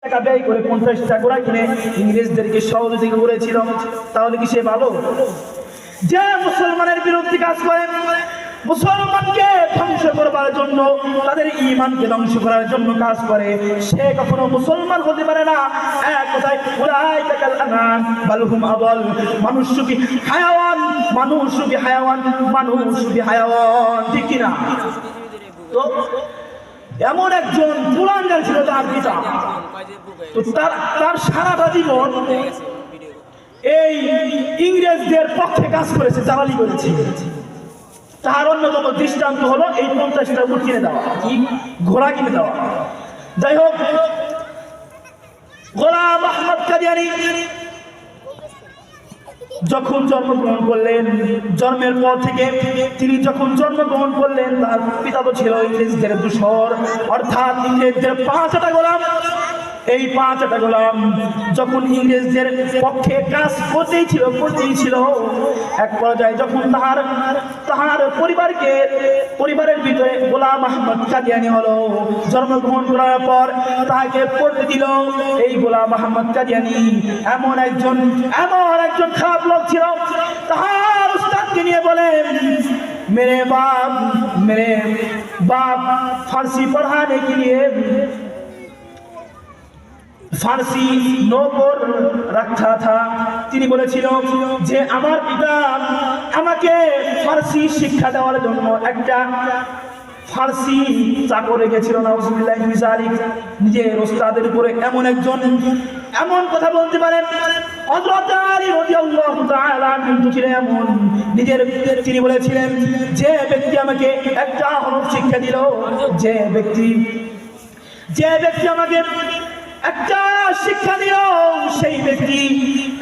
টাকা ব্যয় করে 50টা ঘোড়া কিনে ইংরেজদেরকে সহযোগিতা করেছিল। তাহলে কি সে ভালো? যে মুসলমানের বিরুদ্ধে কাজ করে, মুসলমানকে ধ্বংস করবার জন্য, তাদের ঈমানকে ধ্বংস করার জন্য কাজ করে, সে কখনো মুসলমান হতে পারে না। এক কথায় উলাইকা কাল আনআম বাল হুম আদাল। মানুষ কি হায়াওয়ান, মানুষ কি হায়াওয়ান, মানুষ কি হায়াওয়ান, ঠিক কি না? তো এমন একজন কুলাঙ্গার ছিল তার পিতা। তো তার সারাটা জীবন এই ইংরেজদের পক্ষে কাজ করেছে, জালালি করেছে। তার অন্যতম দৃষ্টান্ত হলো এই 50টা উট কিনে দেওয়া, কি ঘোড়া কিনে দেওয়া। যাই হোক, গোলাম আহমদ কাদিয়ানী যখন জন্মগ্রহণ করলেন, জন্মের পর থেকে তিনি যখন জন্মগ্রহণ করলেন, তার পিতা তো ছিল ইংরেজদের দূষর, অর্থাৎ ইংরেজদের 5টা গোলাম। এই 5টা গোলাম যখন ইংরেজদের পক্ষে কাজ করতেই ছিল, এক পর্যায়ে যখন তাহার পরিবারের ভিতরে গোলাম আহমদ কাদিয়ানী হলো, জন্মগ্রহণ করার পর তাকে পড়তে দিল। এই গোলাম আহমদ কাদিয়ানী এমন একজন খারাপ লোক ছিল। তাহার উস্তাদকে নিয়ে বলেন, मेरे बाप फारसी पढ़ाने के लिए ফারসি নৌকর রাখা থা। তিনি বলেছিল যে আমার পিতা আমাকে ফারসি শিক্ষা দেওয়ার জন্য একটা ফারসি চাকর রেখেছিল। নাউজুবিল্লাহ মিন যালিক। নিজের ওস্তাদের উপরে এমন কথা বলতে পারেন। হযরত আলী রাদিয়াল্লাহু তাআলা কিন্তু ছিলেন এমন, তিনি বলেছিলেন যে ব্যক্তি আমাকে একটা হরফ শিক্ষা দিল, যে ব্যক্তি আমাকে একটা শিক্ষা দিল, সেই ব্যক্তি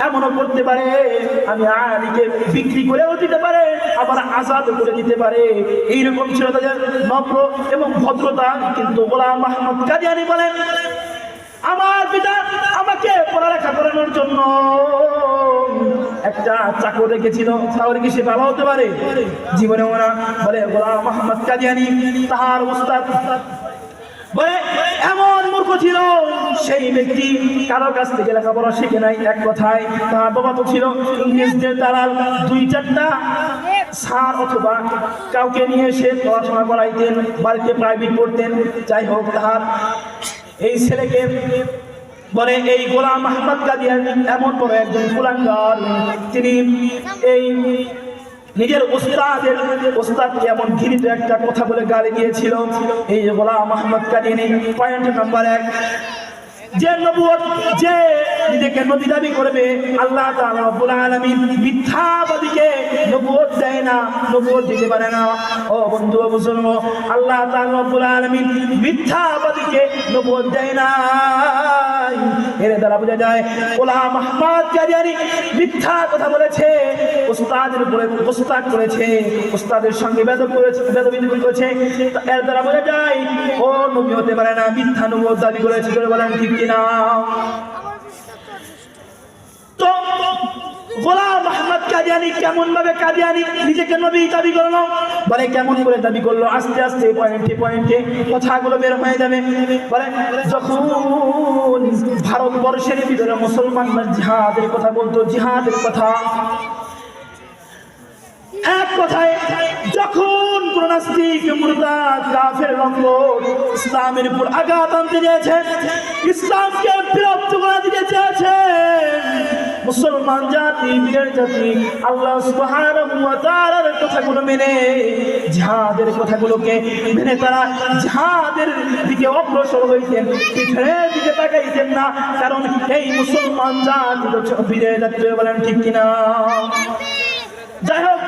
এমনও করতে পারে আমি আলীকে বিক্রি করেও দিতে পারে, আবার আজাদ করে দিতে পারে। এইরকম ছিল তাদের নম্র এবং ভদ্রতা। কিন্তু গোলাম আহমদ কাদিয়ানী বলেন, আমার পিতা আমাকে পড়ালেখা করানোর জন্য একটা চাকর রেখেছিল, তাহলে কি সে ভালো হতে পারে? জীবনে ওরা বলে গোলাম আহমদ কাদিয়ানী তাহার উস্তাদ বলে এমন মূর্খ ছিল, সেই ব্যক্তি কারো কাছ থেকে লেখাপড়া শিখে নাই। এক কথায় তার বাবা তো ছিল ইংরেজদের দালাল। 2-4টা স্যার অথবা কাউকে নিয়ে সে পড়াশোনা করাইতেন, বাড়িতে প্রাইভেট পড়তেন। যাই হোক, তাহার এই ছেলেকে বলে এই গোলাম আহমদ কাদিয়ানী এমন বড় একজন কুলাঙ্গার, তিনি এই নিজের ওস্তাদকে এমন ঘৃণিত একটা কথা বলে গালি দিয়েছিল। এই গোলাম আহমদ কাদিয়ানী পয়েন্ট নাম্বার 1, যে নবুয়ত, যে নিজেকে নবী দাবি করবে, আল্লাহ তাআলা রব্বুল আলামিন মিথ্যাবাদীকে নবুয়ত দেয় না, নবুয়ত দিতে পারে না। ও বন্ধু মুসলমান, আল্লাহ তাআলা রব্বুল আলামিন মিথ্যাবাদীকে নবুয়ত দেয় না। এর দ্বারা বোঝা যায় গোলাম আহমদ কাদিয়ানী মিথ্যা কথা বলেছে, ওস্তাদের উপরে ওস্তাদ করেছে, ওস্তাদের সঙ্গে বেদবিদ্রোহ করেছে। এর দ্বারা বোঝা যায় ও নবী হতে পারে না, মিথ্যা নবুয়ত দাবি করেছে। বলেন ঠিক কিনা? তো গোলাম আহমদ কাদিয়ানী কেমন ভাবে নিজেকে নবী দাবি করলো? বলে কেমন করে দাবি করলো? আস্তে আস্তে পয়েন্টে কথাগুলো বের হয়ে যাবে। বলে যখন ভারতবর্ষের ভিতরে মুসলমানরা জিহাদের কথা বলতো, জিহাদের কথা, এক কথায় যখন কোন নাস্তিক মুরতাদ কাফের লম্পট ইসলামের উপর আঘাত আনতে চেয়েছে, ইসলামকে বিলুপ্ত করে দিতে চেয়েছে, মুসলমান জাতি, বীরের জাতি আল্লাহ সুবহানাহু ওয়া তাআলার কথাগুলো মেনে, জিহাদের কথাগুলোকে মেনে তারা জিহাদের দিকে অগ্রসর হইতেন, পিছনের দিকে তাকাইতেন না। কারণ এই মুসলমান জাতি বীরের জাতি। বলেন ঠিক কিনা? যাই হোক,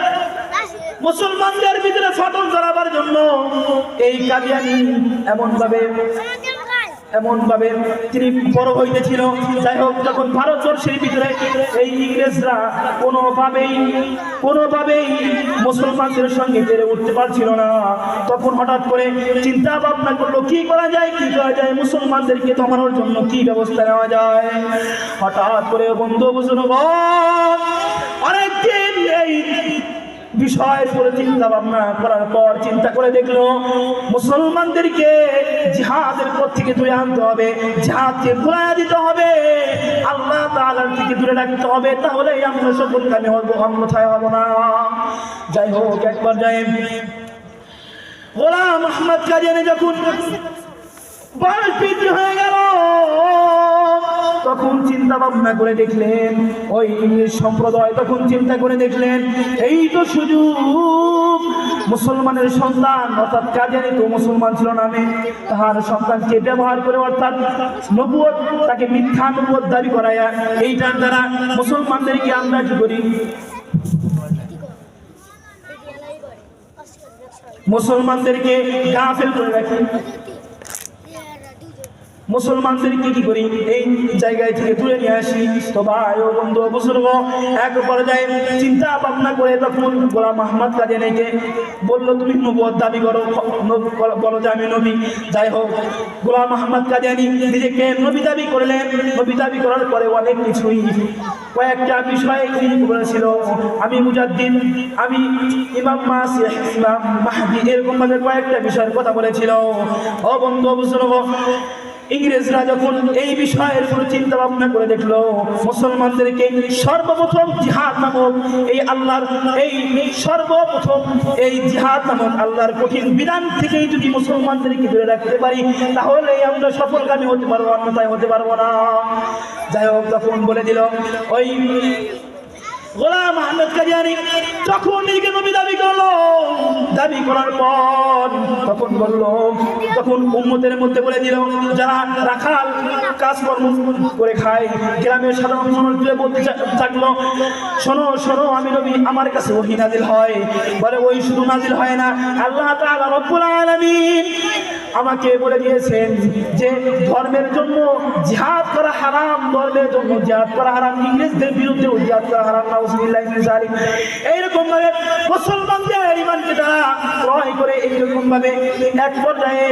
মুসলমানদের ভিতরে ফাটল ধরাবার জন্য এই কাদিয়ানী এমন ভাবে তিনি বড় হইতেছিল। যাই হোক, যখন ভারতবর্ষের ভিতরে এই ইংরেজরা কোনোভাবেই মুসলমানদের সঙ্গে পেরে উঠতে পারছিল না, তখন হঠাৎ করে চিন্তা ভাবনা করলো কি করা যায়, মুসলমানদেরকে থামানোর জন্য কি ব্যবস্থা নেওয়া যায়। হঠাৎ করে বন্ধু বুঝলো অনেকদিন এই বিষয়ের উপরে চিন্তা ভাবনা করার পর চিন্তা করে দেখলো মুসলমানদেরকে জিহাদের পথ থেকে দূরে আনতে হবে, জিহাদকে ভুলাইয়া দিতে হবে, আল্লাহ তাআলার থেকে দূরে রাখতে হবে, তাহলেই আমরা সফলকামী হব, অন্যথায় হব না। যাই হোক, এক পর্যায়ে গোলাম আহমদ কাদিয়ানী যখন বয়স বৃদ্ধি হয়ে গেল, তখন চিন্তা ভাবনা করে দেখলেন ওই ইংরেজ সম্প্রদায়, তখন চিন্তা করে দেখলেন এই তো সুযোগ, মুসলমানের সন্তান অর্থাৎ কাদিয়ানী তো মুসলমান ছিল নামে, তাহার সন্তানকে ব্যবহার করে অর্থাৎ নবুয়ত, তাকে মিথ্যা নবুয়ত দাবি করায়া এইটার দ্বারা মুসলমানদেরকে আমরা কি করি, মুসলমানদেরকে গাফেল করে রাখি, মুসলমানদেরকে কি করি এই জায়গায় থেকে তুলে নিয়ে আসি। তো ভাই ও বন্ধু বুজুর্গ, এক পর্যায়ে চিন্তা ভাবনা করে তখন গোলাম আহমদ কাদিয়ানীকে বললো তুমি নবুয়ত দাবি করো, বলো যে আমি নবী। যাই হোক, গোলাম আহমদ কাদিয়ানী নিজেকে নবী দাবি করলেন। নবী দাবি করার পরে অনেক কিছুই কয়েকটা বিষয়ে তিনি বলেছিল, আমি মুজাদ্দিদ, আমি ইমাম মাসিহ, ইমাম মাহদি, এরকম ভাবে কয়েকটা বিষয়ের কথা বলেছিল। ও বন্ধু বুজুর্গ, ইংরেজরা যখন এই বিষয়ের উপর চিন্তা ভাবনা করে দেখলো মুসলমানদেরকে সর্বপ্রথম জিহাদ নামক এই আল্লাহর এই সর্বপ্রথম এই জিহাদ নামক আল্লাহর কঠিন বিধান থেকেই যদি মুসলমানদেরকে দূরে রাখতে পারি, তাহলে আমরা সফলকামী হতে পারবো, অন্যথায় হতে পারবো না। যাই হোক, তখন বলে দিল ওই গোলাম আহমদ কাদিয়ানী যখন নিজেকে নবী দাবি করলো, দাবি করার পর তখন বললো, তখন উম্মতের মধ্যে বলে দিল, যারা রাখাল কাজকর্ম করে খায়, গ্রামের সাধারণ মানুষ বলতে থাকলো, শোনো শোনো, আমি নবী, আমার কাছে ওহী নাজিল হয়। বলে ওই শুধু নাজিল হয় না, আল্লাহ তাআলা রব্বুল আলামিন আমাকে বলে দিয়েছেন যে ধর্মের জন্য জিহাদ করা হারাম, ধর্মের জন্য জিহাদ করা হারাম, ইংরেজদের বিরুদ্ধে জিহাদ করা হারাম। এইরকম ভাবে মুসলমানদের ঈমানকে তারা ক্রয় করে এইরকম ভাবে এক পর্যায়ে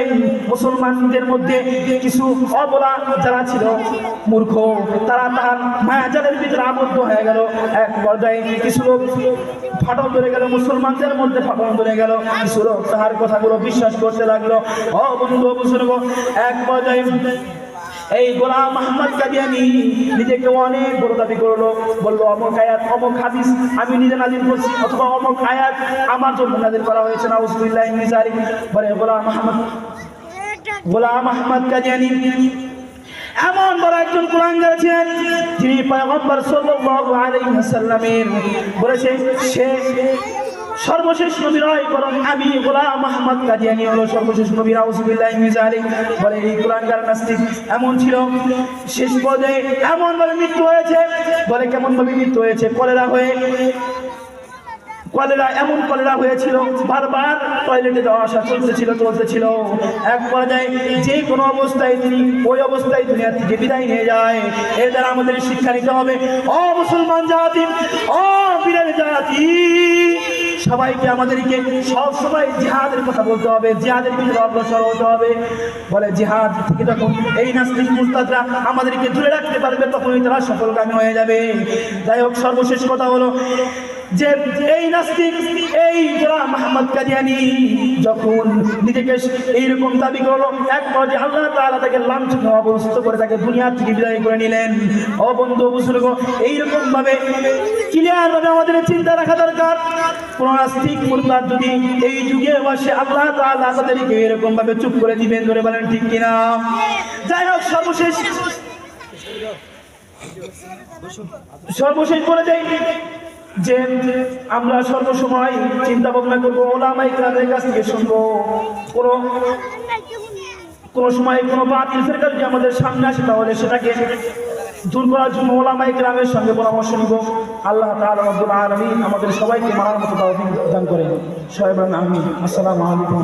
মুসলমানদের মধ্যে কিছু অবলা যারা ছিল মূর্খ, তারা তাহার মায়াজালের ভিতরে আবদ্ধ হয়ে গেল। এক পর্যায়ে কিছু লোক ফাটল ধরে গেল, মুসলমানদের মধ্যে ফাটল ধরে গেল, কিছু লোক তাহার কথাগুলো বিশ্বাস করতে লাগলো। ও বন্ধু বুজুর্গ, এক পর্যায়ে এই গোলাম আহমদ কাদিয়ানী নিজেকে অনেক বড় দাবি করলো, বললো অমুক আয়াত অমুক হাদিস আমি নিজে নাজিল করছি, অথবা অমুক আয়াত আমার জন্য নাজিল করা হয়েছে, নাউযুবিল্লাহি মিন যালিক। বলে গোলাম আহমদ কাদিয়ানী এমন বড় একজন কুলাঙ্গার ছিলেন, যিনি পয়গম্বর সাল্লাল্লাহু আলাইহি ওয়াসাল্লামের বলেছে সে সর্বশেষ নবী নয়, বরং আমি গোলাম আহমদ কাদিয়ানী হলো সর্বশেষ নবী, নাউযুবিল্লাহি মিন যালিক। বলে এই কুলাঙ্গার নাস্তিক এমন ছিল, শেষ পর্যায়ে এমন ভাবে মৃত্যু হয়েছে। বলে কেমন ভাবে মৃত্যু হয়েছে? কলেরা হয়ে, কলেরা এমন কলেরা হয়েছিল, বারবার টয়লেটে যাওয়া আসা চলতেছিল। এক পর্যায়ে যে কোনো অবস্থায় তিনি ওই অবস্থায় দুনিয়া থেকে বিদায় নিয়ে যায়। এর দ্বারা আমাদের শিক্ষা নিতে হবে, ও মুসলমান জাতি, ও বীরের জাতি, সবাইকে আমাদেরকে সবসময় জিহাদের কথা বলতে হবে, জিহাদের ভিতরে অগ্রসর হতে হবে। বলে জিহাদ থেকে যখন এই নাস্তিক মুরতাদরা আমাদেরকে দূরে রাখতে পারবে, তখনই তারা সফলকামী হয়ে যাবে। যাই হোক, সর্বশেষ কথা হলো যে এই নাস্তিক এই গোলাম আহমদ কাদিয়ানী যখন নিজেকে এইরকম দাবি করলো, এক পর্যায়ে আল্লাহ তাআলা তাকে লাঞ্ছনা অবস্থিত করে তাকে দুনিয়া থেকে বিদায় করে নিলেন। ও বন্ধু বুজুর্গ, এইরকম ভাবে ক্লিয়ার ভাবে আমাদের চিন্তা রাখা দরকার। কোন নাস্তিক মুরতাদ যদি এই যুগে বসে, আল্লাহ তাআলা তাদেরকে এরকম ভাবে চুপ করে দিবেন, ধরে বলেন ঠিক কিনা? যাই হোক, সর্বশেষ বলে যাই যে আমরা সর্বসময় চিন্তা ভাবনা করবো, ওলামায়ে কেরামের কাছ থেকে শুনবো। কোনো সময় কোনো বাতিল ফিরকা যদি আমাদের সামনে আসে, তাহলে সেটাকে দূর করার জন্য ওলামায়ে কেরামের সঙ্গে পরামর্শ নিব। আল্লাহ তাআলা রব্বুল আলামিন আমাদের সবাইকে মানার মতো তৌফিক দান করেন। সবাই বলেন আমিন। আসসালামু আলাইকুম।